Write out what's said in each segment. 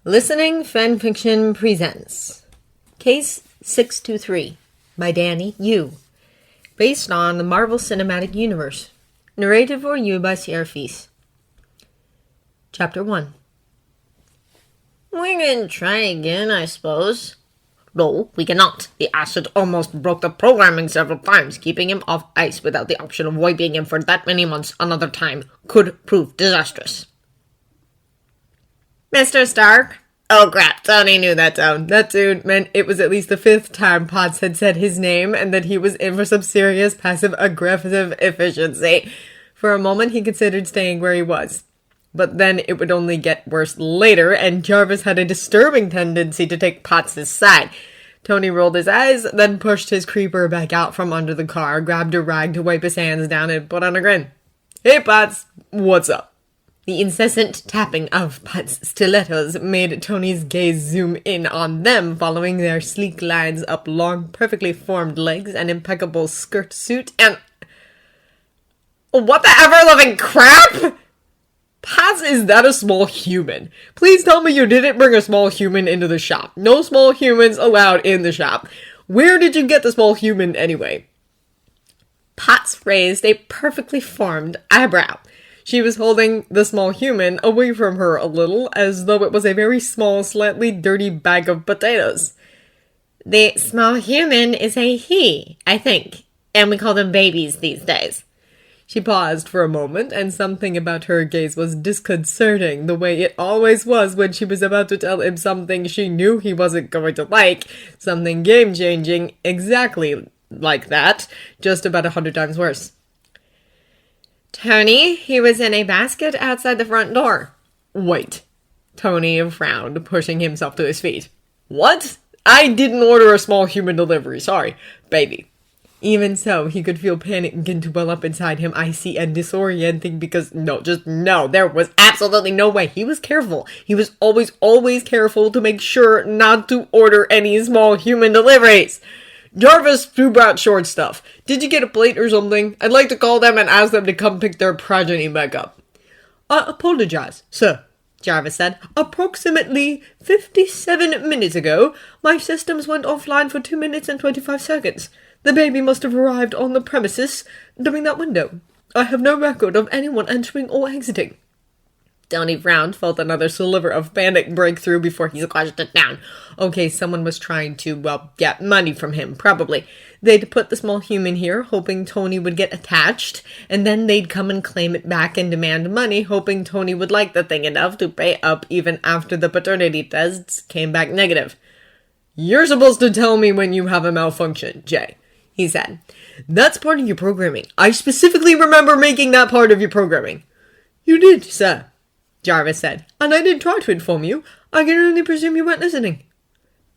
Listening Fanfiction presents Case 623 by Danny Yu, based on the Marvel Cinematic Universe. Narrated for you by Sierra Feast. Chapter 1. We can try again, I suppose. No, we cannot. The acid almost broke the programming several times. Keeping him off ice without the option of wiping him for that many months another time could prove disastrous. Mr. Stark? Oh crap, Tony knew that tone. That dude meant it was at least the fifth time Potts had said his name and that he was in for some serious passive-aggressive efficiency. For a moment he considered staying where he was. But then it would only get worse later, and Jarvis had a disturbing tendency to take Potts' side. Tony rolled his eyes, then pushed his creeper back out from under the car, grabbed a rag to wipe his hands down, and put on a grin. Hey Potts, what's up? The incessant tapping of Potts' stilettos made Tony's gaze zoom in on them, following their sleek lines up long, perfectly formed legs, an impeccable skirt suit, and... What the ever-loving crap?! Potts, is that a small human? Please tell me you didn't bring a small human into the shop. No small humans allowed in the shop. Where did you get the small human anyway? Potts raised a perfectly formed eyebrow. She was holding the small human away from her a little, as though it was a very small, slightly dirty bag of potatoes. The small human is a he, I think, and we call them babies these days. She paused for a moment, and something about her gaze was disconcerting, the way it always was when she was about to tell him something she knew he wasn't going to like, something game-changing, exactly like that, just about 100 times worse. Tony, he was in a basket outside the front door. Wait. Tony frowned, pushing himself to his feet. What? I didn't order a small human delivery, sorry, baby. Even so, he could feel panic begin to well up inside him, icy and disorienting, because no, there was absolutely no way. He was careful. He was always careful to make sure not to order any small human deliveries. Jarvis, who brought short stuff? Did you get a plate or something? I'd like to call them and ask them to come pick their progeny back up. I apologize, sir, Jarvis said. Approximately 57 minutes ago, my systems went offline for 2 minutes and 25 seconds. The baby must have arrived on the premises during that window. I have no record of anyone entering or exiting. Tony frowned, felt another sliver of panic break through before he squashed it down. Okay, someone was trying to, get money from him, probably. They'd put the small human here, hoping Tony would get attached, and then they'd come and claim it back and demand money, hoping Tony would like the thing enough to pay up even after the paternity tests came back negative. You're supposed to tell me when you have a malfunction, Jay, he said. That's part of your programming. I specifically remember making that part of your programming. You did, sir, Jarvis said, and I did try to inform you. I can only presume you weren't listening.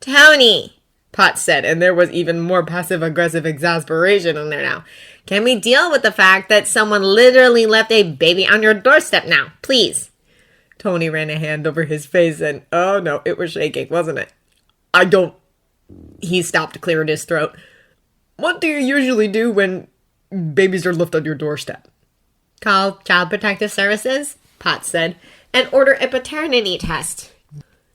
Tony, Potts said, and there was even more passive-aggressive exasperation in there now. Can we deal with the fact that someone literally left a baby on your doorstep now, please? Tony ran a hand over his face and, oh no, it was shaking, wasn't it? He stopped, cleared his throat. What do you usually do when babies are left on your doorstep? Call Child Protective Services, Potts said, and order a paternity test.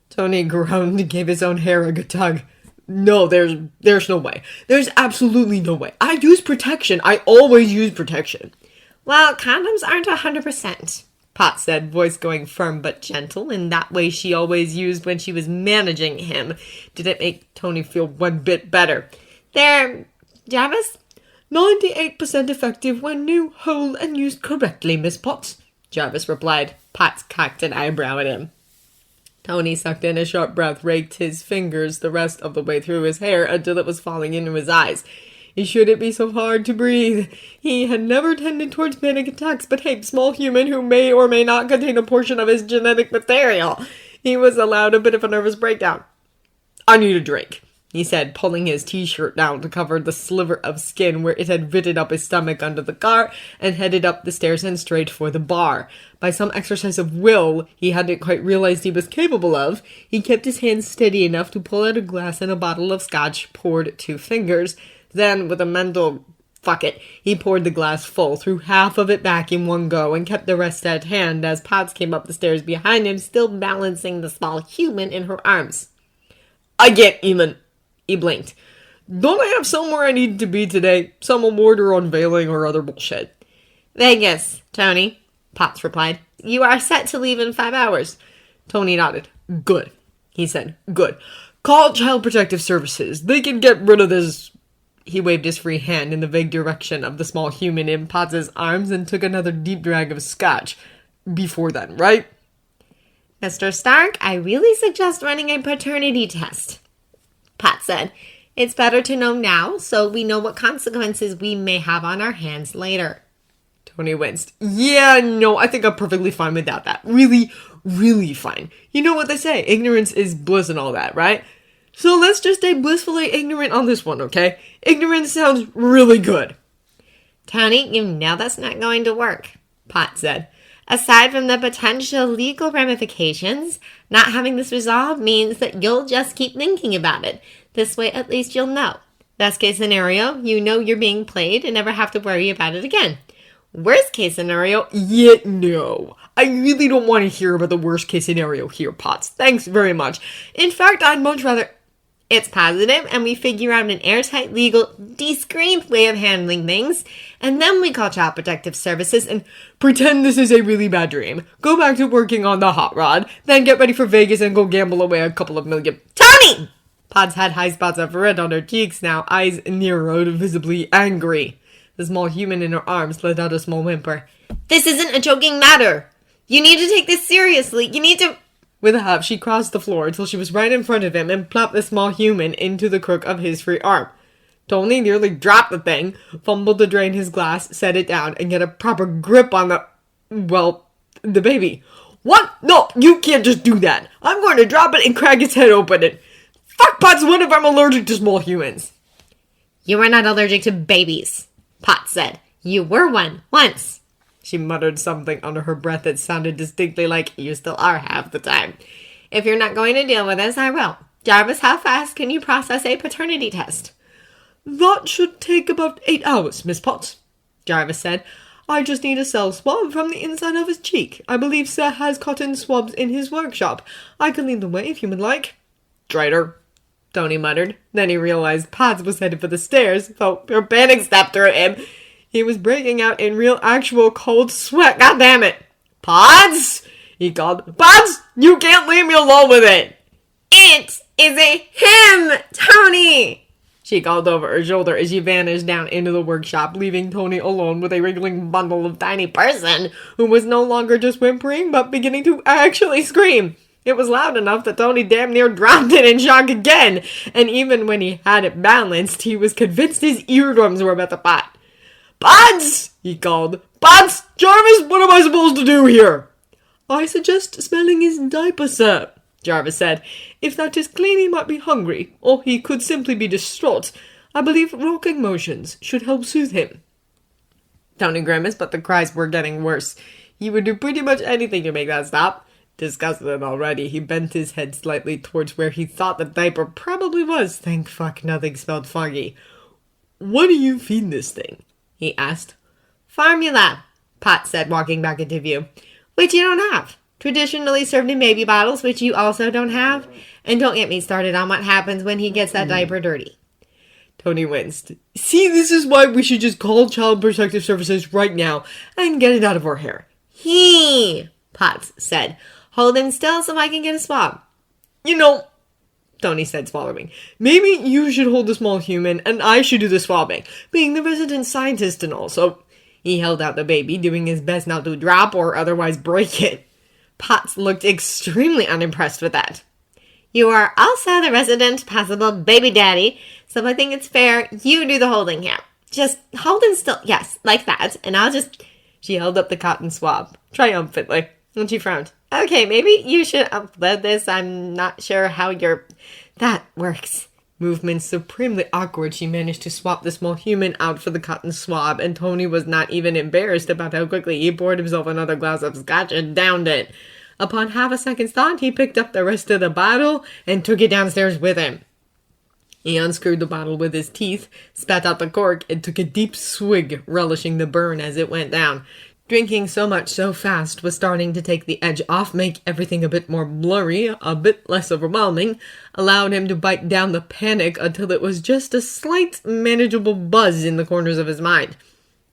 Tony groaned and gave his own hair a good tug. No, there's no way. There's absolutely no way. I use protection. I always use protection. Well, condoms aren't 100%, Potts said, voice going firm but gentle, in that way she always used when she was managing him. Did it make Tony feel one bit better? There, Jarvis? 98% effective when new, whole, and used correctly, Miss Potts, Jarvis replied. Potts cocked an eyebrow at him. Tony sucked in a sharp breath, raked his fingers the rest of the way through his hair until it was falling into his eyes. Should it be so hard to breathe? He had never tended towards panic attacks, but hey, small human who may or may not contain a portion of his genetic material. He was allowed a bit of a nervous breakdown. I need a drink, he said, pulling his t-shirt down to cover the sliver of skin where it had fitted up his stomach under the car, and headed up the stairs and straight for the bar. By some exercise of will he hadn't quite realized he was capable of, he kept his hands steady enough to pull out a glass and a bottle of scotch, poured 2 fingers. Then, with a mental Fuck it. He poured the glass full, threw half of it back in one go, and kept the rest at hand as Potts came up the stairs behind him, still balancing the small human in her arms. I can't even. He blinked. Don't I have somewhere I need to be today? Some award or unveiling or other bullshit. Vegas, Tony, Potts replied. You are set to leave in 5 hours. Tony nodded. Good, he said. Good. Call Child Protective Services. They can get rid of this. He waved his free hand in the vague direction of the small human in Potts' arms and took another deep drag of scotch. Before then, right? Mr. Stark, I really suggest running a paternity test, Potts said. It's better to know now so we know what consequences we may have on our hands later. Tony winced. Yeah, no, I think I'm perfectly fine without that. Really, really fine. You know what they say, ignorance is bliss and all that, right? So let's just stay blissfully ignorant on this one, okay? Ignorance sounds really good. Tony, you know that's not going to work, Potts said. Aside from the potential legal ramifications, not having this resolved means that you'll just keep thinking about it. This way, at least you'll know. Best case scenario, you know you're being played and never have to worry about it again. Worst case scenario, yeah, no. I really don't want to hear about the worst case scenario here, Potts. Thanks very much. In fact, I'd much rather... It's positive, and we figure out an airtight, legal, discreet way of handling things, and then we call Child Protective Services and pretend this is a really bad dream. Go back to working on the hot rod, then get ready for Vegas and go gamble away a couple of million. Tony! Potts had high spots of red on her cheeks now, eyes narrowed, visibly angry. The small human in her arms let out a small whimper. This isn't a joking matter. You need to take this seriously. You need to... With a huff, she crossed the floor until she was right in front of him and plopped the small human into the crook of his free arm. Tony nearly dropped the thing, fumbled to drain his glass, set it down, and get a proper grip on the baby. What? No, you can't just do that. I'm going to drop it and crack its head open and... Fuck Potts, what if I'm allergic to small humans? You are not allergic to babies, Potts said. You were one, once. She muttered something under her breath that sounded distinctly like, you still are half the time. If you're not going to deal with this, I will. Jarvis, how fast can you process a paternity test? That should take about 8 hours, Miss Potts, Jarvis said. I just need a cell swab from the inside of his cheek. I believe Sir has cotton swabs in his workshop. I can lead the way if you would like. Traitor, Tony muttered. Then he realized Potts was headed for the stairs, felt her panic step through him. He was breaking out in real, actual cold sweat. God damn it. Potts! He called. Potts! You can't leave me alone with it! It is a him, Tony! She called over her shoulder as she vanished down into the workshop, leaving Tony alone with a wriggling bundle of tiny person who was no longer just whimpering, but beginning to actually scream. It was loud enough that Tony damn near dropped it in shock again, and even when he had it balanced, he was convinced his eardrums were about to pop. Potts! He called. Potts! Jarvis, what am I supposed to do here? I suggest smelling his diaper, sir, Jarvis said. If that is clean, he might be hungry, or he could simply be distraught. I believe rocking motions should help soothe him. Tony grimaced, but the cries were getting worse. He would do pretty much anything to make that stop. Disgusted already, he bent his head slightly towards where he thought the diaper probably was. Thank fuck nothing smelled foggy. What do you feed this thing? He asked. Formula, Potts said, walking back into view, which you don't have. Traditionally served in baby bottles, which you also don't have. And don't get me started on what happens when he gets that diaper dirty. Tony winced. See, this is why we should just call Child Protective Services right now and get it out of our hair. Potts said. Hold him still so I can get a swab. You know, Tony said, swallowing, maybe you should hold the small human and I should do the swabbing, being the resident scientist and all. So he held out the baby, doing his best not to drop or otherwise break it. Potts looked extremely unimpressed with that. You are also the resident possible baby daddy, so I think it's fair you do the holding here. Just hold him still. Yes, like that. And I'll just... She held up the cotton swab, triumphantly, and she frowned. Okay, maybe you should upload this. I'm not sure how that works. Movements supremely awkward, she managed to swap the small human out for the cotton swab, and Tony was not even embarrassed about how quickly he poured himself another glass of scotch and downed it. Upon half a second's thought, he picked up the rest of the bottle and took it downstairs with him. He unscrewed the bottle with his teeth, spat out the cork, and took a deep swig, relishing the burn as it went down. Drinking so much so fast was starting to take the edge off, make everything a bit more blurry, a bit less overwhelming, allowed him to bite down the panic until it was just a slight, manageable buzz in the corners of his mind.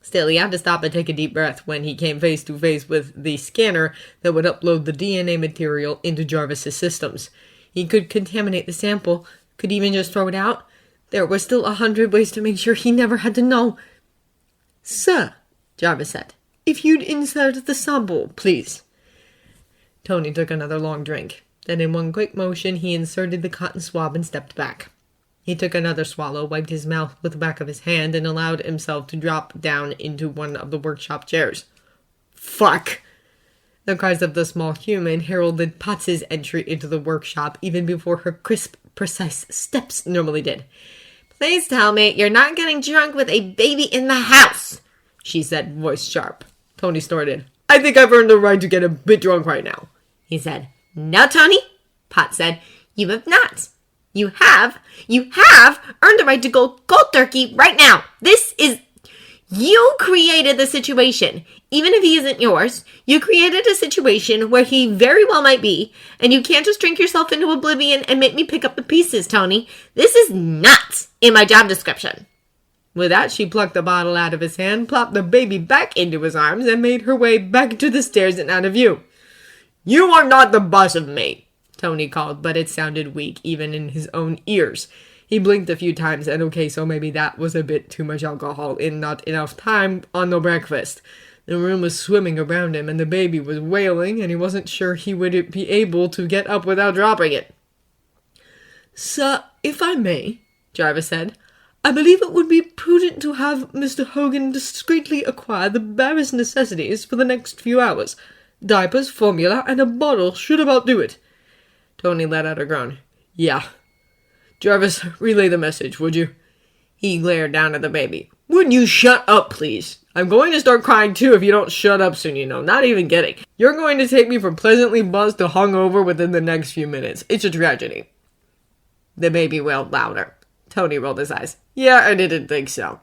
Still, he had to stop and take a deep breath when he came face to face with the scanner that would upload the DNA material into Jarvis's systems. He could contaminate the sample, could even just throw it out. There were still 100 ways to make sure he never had to know. "Sir," Jarvis said, "if you'd insert the sample, please." Tony took another long drink. Then in one quick motion, he inserted the cotton swab and stepped back. He took another swallow, wiped his mouth with the back of his hand, and allowed himself to drop down into one of the workshop chairs. "Fuck!" The cries of the small human heralded Potts's entry into the workshop even before her crisp, precise steps normally did. "Please tell me you're not getting drunk with a baby in the house," she said, voice sharp. Tony snorted. "I think I've earned the right to get a bit drunk right now," he said. "No, Tony," Potts said. "You have not. You have earned the right to go cold turkey right now. You created the situation. Even if he isn't yours, you created a situation where he very well might be, and you can't just drink yourself into oblivion and make me pick up the pieces, Tony. This is not in my job description." With that, she plucked the bottle out of his hand, plopped the baby back into his arms, and made her way back to the stairs and out of view. "You are not the boss of me," Tony called, but it sounded weak even in his own ears. He blinked a few times, and okay, so maybe that was a bit too much alcohol in not enough time on no breakfast. The room was swimming around him, and the baby was wailing, and he wasn't sure he would be able to get up without dropping it. "Sir, if I may," Jarvis said, "I believe it would be prudent to have Mr. Hogan discreetly acquire the barest necessities for the next few hours. Diapers, formula, and a bottle should about do it." Tony let out a groan. "Yeah. Jarvis, relay the message, would you?" He glared down at the baby. "Would you shut up, please? I'm going to start crying too if you don't shut up soon, you know. Not even kidding. You're going to take me from pleasantly buzzed to hungover within the next few minutes. It's a tragedy." The baby wailed louder. Tony rolled his eyes. "Yeah, I didn't think so."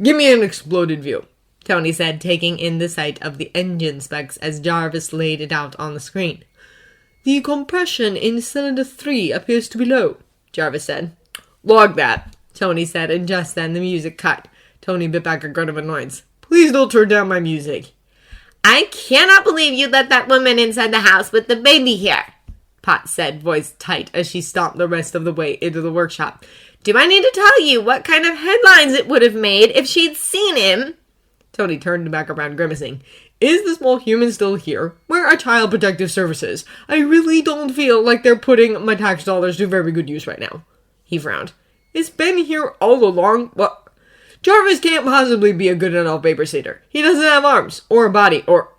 "Give me an exploded view," Tony said, taking in the sight of the engine specs as Jarvis laid it out on the screen. "The compression in cylinder 3 appears to be low," Jarvis said. "Log that," Tony said, and just then the music cut. Tony bit back a grunt of annoyance. "Please don't turn down my music." "I cannot believe you let that woman inside the house with the baby here," Potts said, voice tight, as she stomped the rest of the way into the workshop. "Do I need to tell you what kind of headlines it would have made if she'd seen him?" Tony turned back around, grimacing. "Is the small human still here? Where are Child Protective Services? I really don't feel like they're putting my tax dollars to very good use right now." He frowned. "It's been here all along. What? Jarvis can't possibly be a good enough babysitter. He doesn't have arms, or a body, or...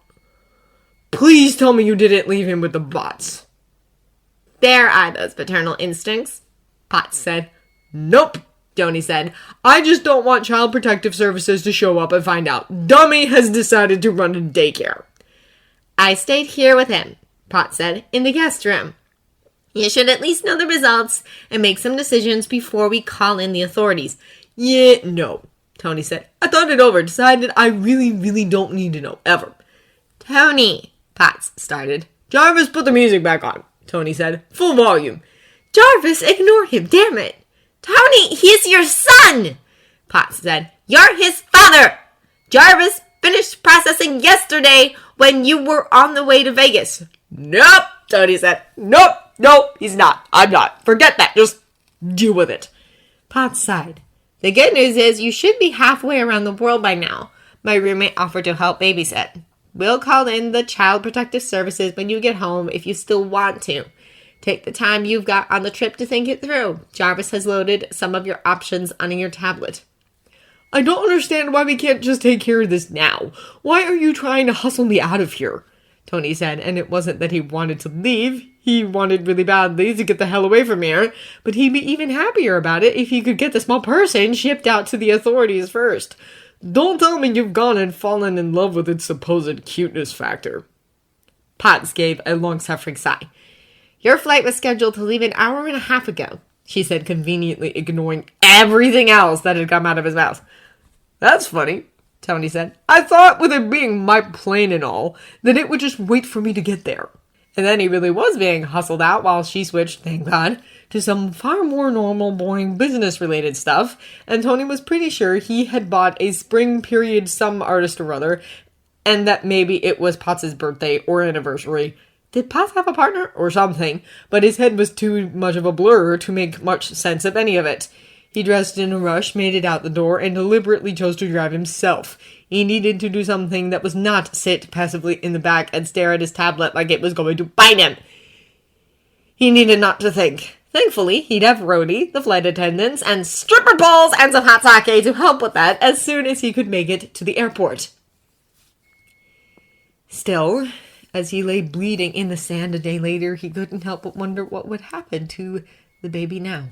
Please tell me you didn't leave him with the bots." "There are those paternal instincts," Potts said. "Nope," Tony said. "I just don't want Child Protective Services to show up and find out Dummy has decided to run a daycare." "I stayed here with him," Potts said, "in the guest room. You should at least know the results and make some decisions before we call in the authorities." "Yeah, no," Tony said. "I thought it over, decided I really don't need to know, ever." "Tony," Potts started. "Jarvis, put the music back on," Tony said. "Full volume." "Jarvis, ignore him, damn it." "Tony, he's your son," Potts said. "You're his father. Jarvis finished processing yesterday when you were on the way to Vegas." "Nope," Tony said. Nope, he's not. I'm not. Forget that. Just deal with it." Potts sighed. "The good news is you should be halfway around the world by now. My roommate offered to help babysit. We'll call in the Child Protective Services when you get home if you still want to. Take the time you've got on the trip to think it through. Jarvis has loaded some of your options on your tablet." "I don't understand why we can't just take care of this now. Why are you trying to hustle me out of here?" Tony said, and it wasn't that he wanted to leave. He wanted really badly to get the hell away from here, but he'd be even happier about it if he could get the small person shipped out to the authorities first. Don't tell me you've gone and fallen in love with its supposed cuteness factor. Potts gave a long-suffering sigh. "Your flight was scheduled to leave an hour and a half ago. she said, conveniently ignoring everything else that had come out of his mouth. That's funny, Tony said. I thought, with it being my plane and all, that it would just wait for me to get there. And then he really was being hustled out while she switched, thank God, to some far more normal, boring business-related stuff, and Tony was pretty sure he had bought a spring period some artist or other, and that maybe it was Potts' birthday or anniversary. Did Potts have a partner or something? But his head was too much of a blur to make much sense of any of it. He dressed in a rush, made it out the door, and deliberately chose to drive himself. He needed to do something that was not sit passively in the back and stare at his tablet like it was going to bite him. He needed not to think. Thankfully, he'd have Rhodey, the flight attendants, and stripper balls and some hot sake to help with that as soon as he could make it to the airport. Still, as he lay bleeding in the sand a day later, he couldn't help but wonder what would happen to the baby now.